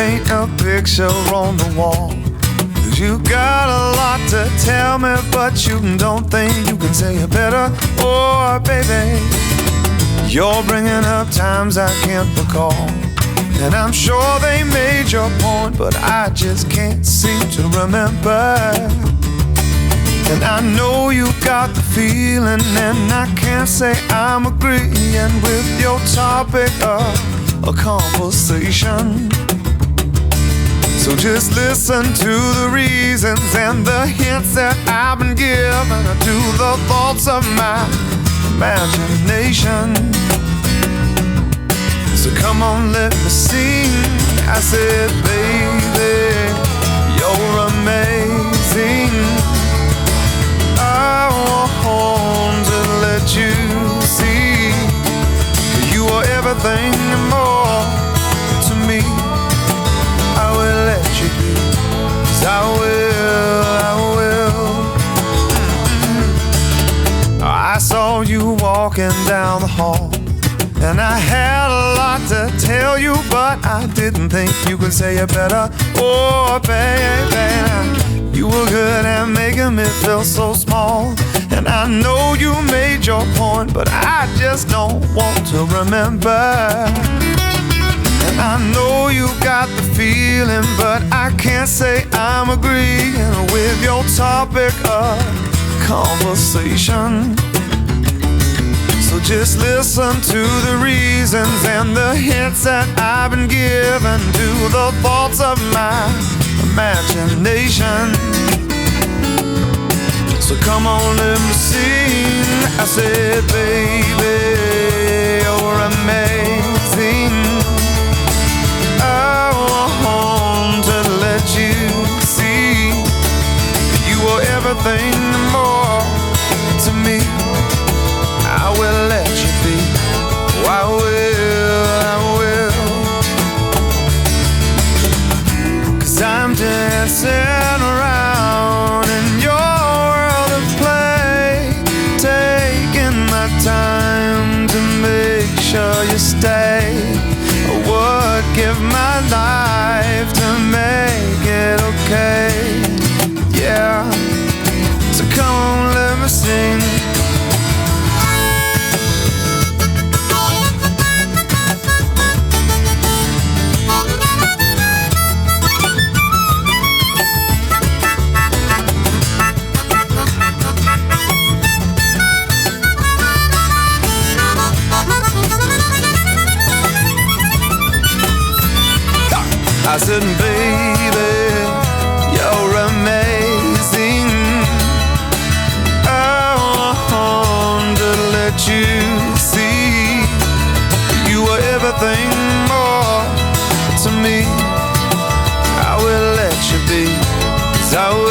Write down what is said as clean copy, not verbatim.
paint a picture on the wall. 'Cause you got a lot to tell me, but you don't think you can say it better. Oh, baby, you're bringing up times I can't recall. And I'm sure they made your point, but I just can't seem to remember. And I know you got the feeling, and I can't say I'm agreeing with your topic of a conversation. So just listen to the reasons and the hints that I've been given to the thoughts of my imagination. So come on, let me sing. I said, baby, you're amazing. I want to let you see you are everything and more to me. I will let you be, 'cause I will. I saw you walking down the hall, and I had a lot to tell you, but I didn't think you could say it better. Oh, baby, you were good at making me feel so small. And I know you made your point, but I just don't want to remember. And I know you got the feeling, but I can't say I'm agreeing with your topic of conversation. So just listen to the reasons and the hints that I've been given to the thoughts of my imagination. So come on, let me sing. I said, baby, you're amazing. I want to let you see you are everything and more to me. I will let you be. Oh, I will. 'Cause I'm dancing around in your world of play, taking my time to make sure you stay. I would give my life to make it okay. Yeah. So come on, let me sing. I said, baby, you're amazing. I want to let you see you are everything more to me. I will let you be, 'cause I will.